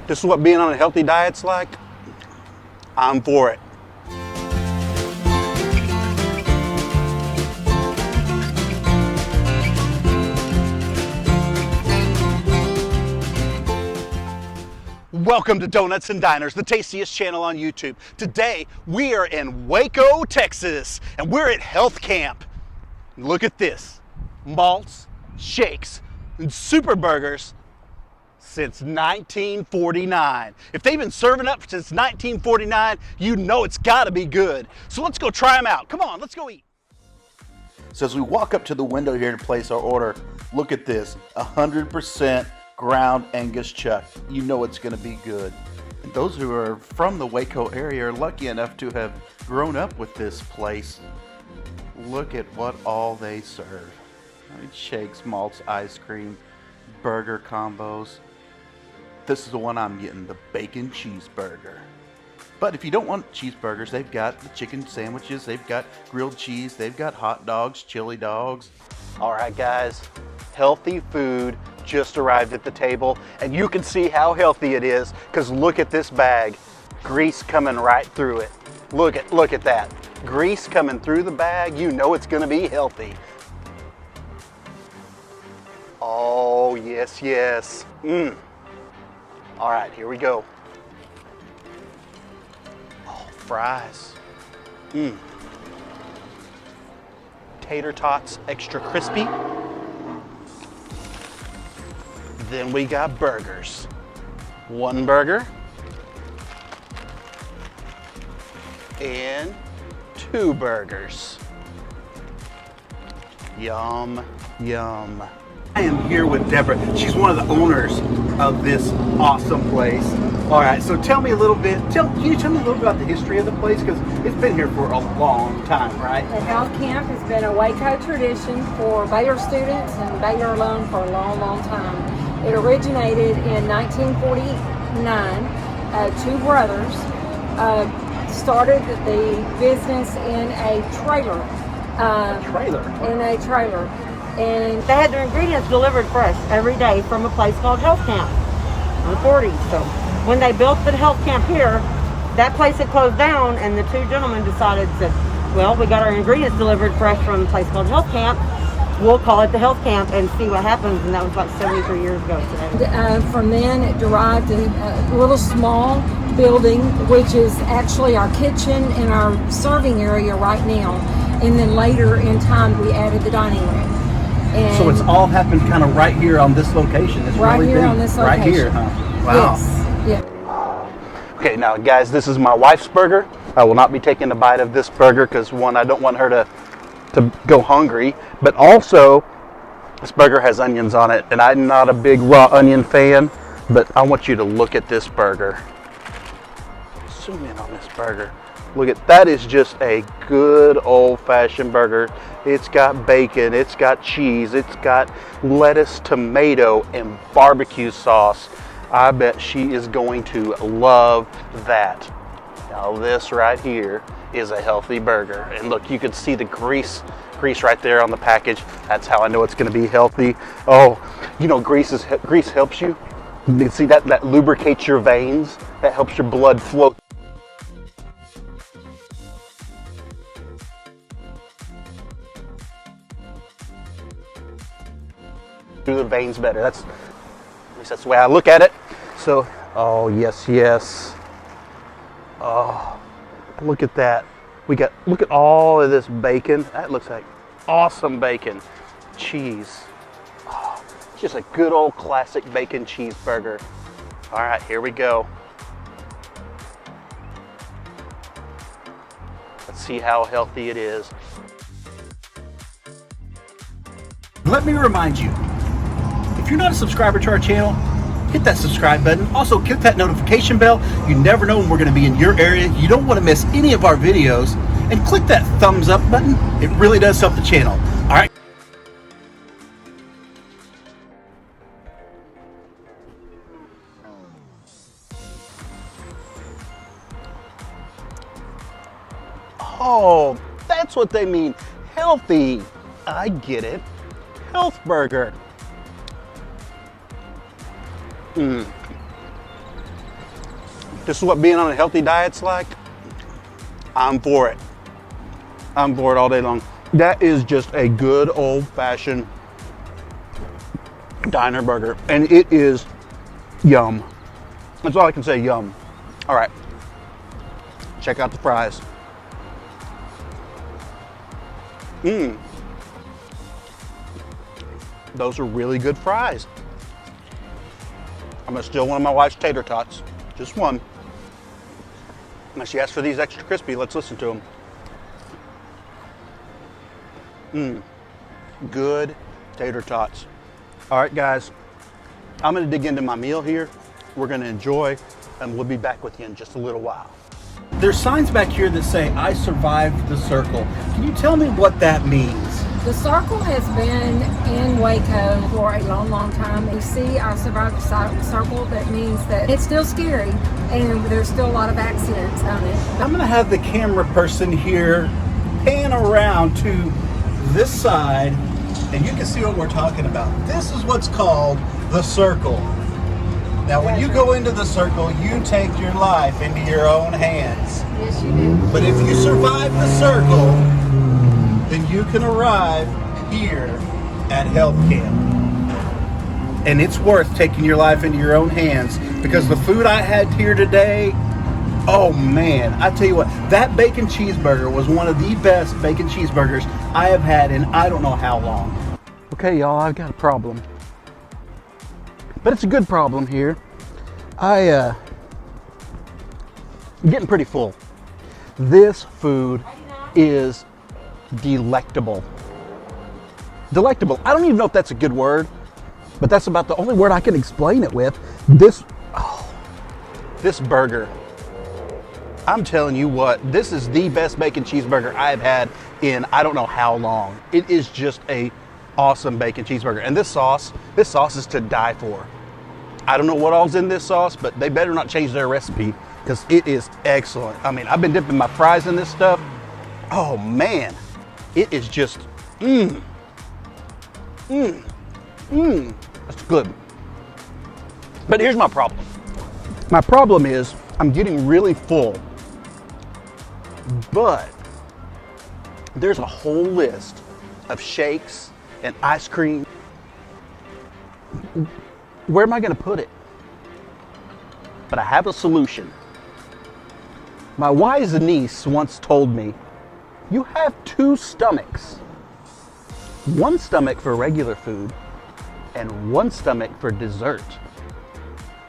This is what being on a healthy diet's like. I'm for it. Welcome to Donuts and Diners, the tastiest channel on YouTube. Today, we are in Waco, Texas, and we're at Health Camp. Look at this. Malts, shakes, and super burgers since 1949. If they've been serving up since 1949, you know it's gotta be good. So let's go try them out. Come on, let's go eat. So as we walk up to the window here to place our order, look at this, 100% ground Angus chuck. You know it's gonna be good. And those who are from the Waco area are lucky enough to have grown up with this place. Look at what all they serve. Shakes, malts, ice cream, burger combos. This is the one I'm getting, the bacon cheeseburger. But if you don't want cheeseburgers, they've got the chicken sandwiches, they've got grilled cheese, they've got hot dogs, chili dogs. All right, guys, healthy food just arrived at the table, and you can see how healthy it is because look at this bag. Grease coming right through it. Look at that. Grease coming through the bag. You know it's gonna be healthy. Oh, yes, yes. All right, here we go. Oh, fries. Tater tots, extra crispy. Then we got burgers. One burger. And two burgers. Yum, yum. I am here with Deborah. She's one of the owners of this awesome place. All right, so tell me a little bit, can you tell me a little bit about the history of the place? Because it's been here for a long time, right? The Health Camp has been a Waco tradition for Baylor students and Baylor alum for a long, long time. It originated in 1949. Two brothers started the business in a trailer. In a trailer. And they had their ingredients delivered fresh every day from a place called Health Camp in the 40s. So when they built the Health Camp here, that place had closed down, and the two gentlemen decided that, well, we got our ingredients delivered fresh from a place called Health Camp. We'll call it the Health Camp and see what happens. And that was like 73 years ago today. From then, it derived a little small building, which is actually our kitchen and our serving area right now. And then later in time, we added the dining room. And so it's all happened kind of right here on this location. It's right really here been on this location. Right here, huh? Wow. Yes. Yeah. Okay, now guys, this is my wife's burger. I will not be taking a bite of this burger because one, I don't want her to go hungry, but also this burger has onions on it, and I'm not a big raw onion fan, but I want you to look at this burger. Zoom in on this burger. Look at that. Is just a good old-fashioned burger. It's got bacon, it's got cheese, it's got lettuce, tomato, and barbecue sauce. I bet she is going to love that. Now this right here is a healthy burger. And look, you can see the grease right there on the package. That's how I know it's gonna be healthy. Oh, you know, grease helps you. You can see that lubricates your veins. That helps your blood flow. Through the veins better. At least that's the way I look at it. So, oh yes, yes. Oh, look at that. Look at all of this bacon. That looks like awesome bacon. Cheese. Oh, just a good old classic bacon cheeseburger. All right, here we go. Let's see how healthy it is. Let me remind you, if you're not a subscriber to our channel, hit that subscribe button. Also, hit that notification bell. You never know when we're going to be in your area. You don't want to miss any of our videos. And click that thumbs up button. It really does help the channel. All right. Oh, that's what they mean. Healthy. I get it. Health burger. this is what being on a healthy diet's like, I'm for it. I'm for it all day long. That is just a good old-fashioned diner burger, and it is yum. That's all I can say, yum. All right, check out the fries. Those are really good fries. I'm gonna steal one of my wife's tater tots, just one. Now she asked for these extra crispy, let's listen to them. Good tater tots. All right, guys, I'm gonna dig into my meal here. We're gonna enjoy, and we'll be back with you in just a little while. There's signs back here that say, I survived the circle. Can you tell me what that means? The circle has been in Waco for a long, long time. You see, I survived the circle. That means that it's still scary and there's still a lot of accidents on it. I'm gonna have the camera person here pan around to this side, and you can see what we're talking about. This is what's called the circle. Now, when you go into the circle, you take your life into your own hands. Yes, you do. But if you survive the circle, then you can arrive here at health camp. And it's worth taking your life into your own hands, because the food I had here today, oh man, I tell you what, that bacon cheeseburger was one of the best bacon cheeseburgers I have had in I don't know how long. Okay, y'all, I've got a problem. But it's a good problem here. I'm getting pretty full. This food is delectable. Delectable. I don't even know if that's a good word, but that's about the only word I can explain it with. This burger. I'm telling you what, this is the best bacon cheeseburger I've had in I don't know how long. It is just a awesome bacon cheeseburger. And this sauce is to die for. I don't know what all's in this sauce, but they better not change their recipe, because it is excellent. I mean, I've been dipping my fries in this stuff. Oh man, it is just, that's good. But here's my problem. My problem is I'm getting really full, but there's a whole list of shakes and ice cream. Where am I going to put it? But I have a solution. My wise niece once told me, you have two stomachs. One stomach for regular food and one stomach for dessert.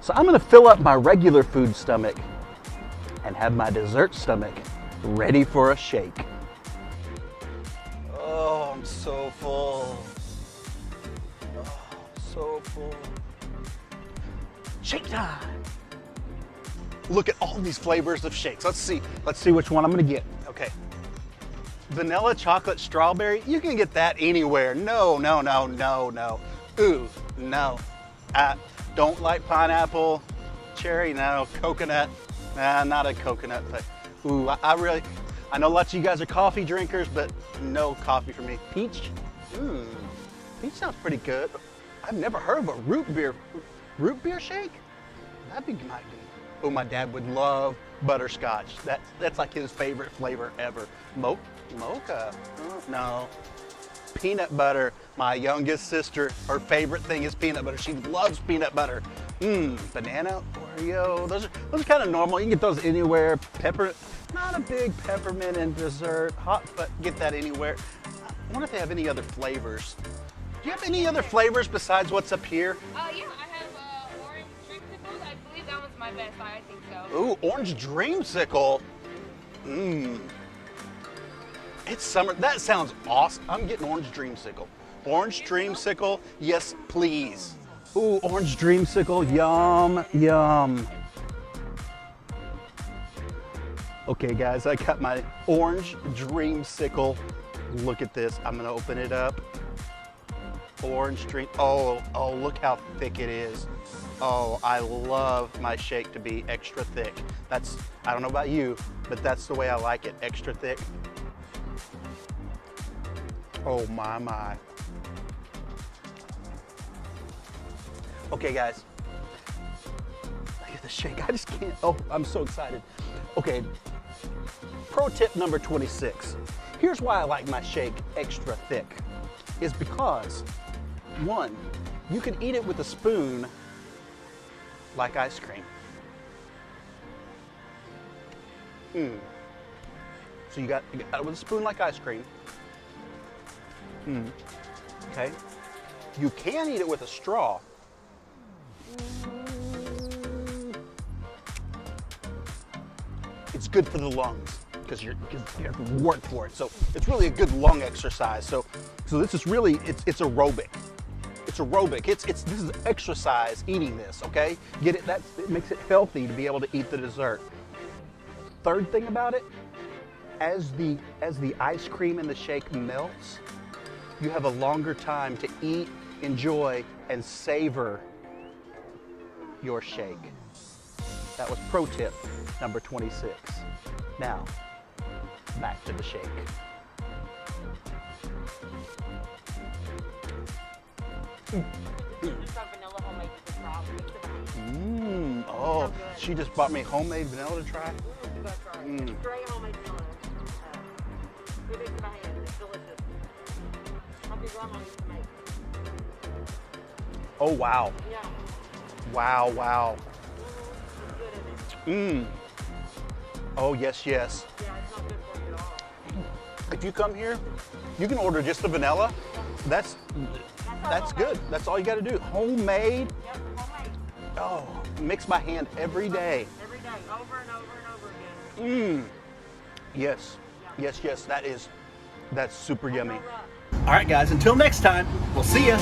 So I'm going to fill up my regular food stomach and have my dessert stomach ready for a shake. Oh, I'm so full. Oh, so full. Shake time. Look at all these flavors of shakes. Let's see which one I'm gonna get. Okay. Vanilla, chocolate, strawberry. You can get that anywhere. No. Ooh, no. I don't like pineapple. Cherry, no. Coconut, nah, not a coconut. But ooh, I know lots of you guys are coffee drinkers, but no coffee for me. Peach, peach sounds pretty good. I've never heard of a root beer shake? Might be. Oh, my dad would love butterscotch. That's like his favorite flavor ever. Mocha? No. Peanut butter. My youngest sister, her favorite thing is peanut butter. She loves peanut butter. Banana, Oreo. Those are kind of normal. You can get those anywhere. Pepper, not a big peppermint in dessert. Hot, but get that anywhere. I wonder if they have any other flavors. Do you have any other flavors besides what's up here? Yeah, I have orange dreamsicles. I believe that one's my best. I think so. Ooh, orange dreamsicle. It's summer. That sounds awesome. I'm getting orange dreamsicle. Orange dreamsicle, yes please. Ooh, orange dreamsicle, yum, yum. Okay guys, I got my orange dreamsicle. Look at this, I'm gonna open it up. Orange dream, oh, look how thick it is. Oh, I love my shake to be extra thick. I don't know about you, but that's the way I like it, extra thick. Oh my. Okay guys, look at the shake. I just can't. Oh, I'm so excited. Okay, pro tip number 26. Here's why I like my shake extra thick, is because, one, you can eat it with a spoon like ice cream. So you got it with a spoon like ice cream. Okay. You can eat it with a straw. It's good for the lungs because you have to work for it. So it's really a good lung exercise. So this is really it's aerobic. It's aerobic. This is exercise eating this. Okay. Get it? It makes it healthy to be able to eat the dessert. Third thing about it, as the ice cream in the shake melts, you have a longer time to eat, enjoy, and savor your shake. That was pro tip number 26. Now, back to the shake. Oh, she just bought me homemade vanilla to try. That's right. Great homemade vanilla. Good in my hand. It's delicious. I'll be grandma used to make. Oh, wow. Yeah. Wow, wow. It's good in it. Oh, yes, yes. Yeah, it's not good for you at all. If you come here, you can order just the vanilla. That's good. That's all you got to do. Homemade. Yep, homemade. Oh, mix my hand every day. Every day, over and over and over again. Yes, yes, yes. That's super yummy. All right. All right, guys. Until next time, we'll see ya.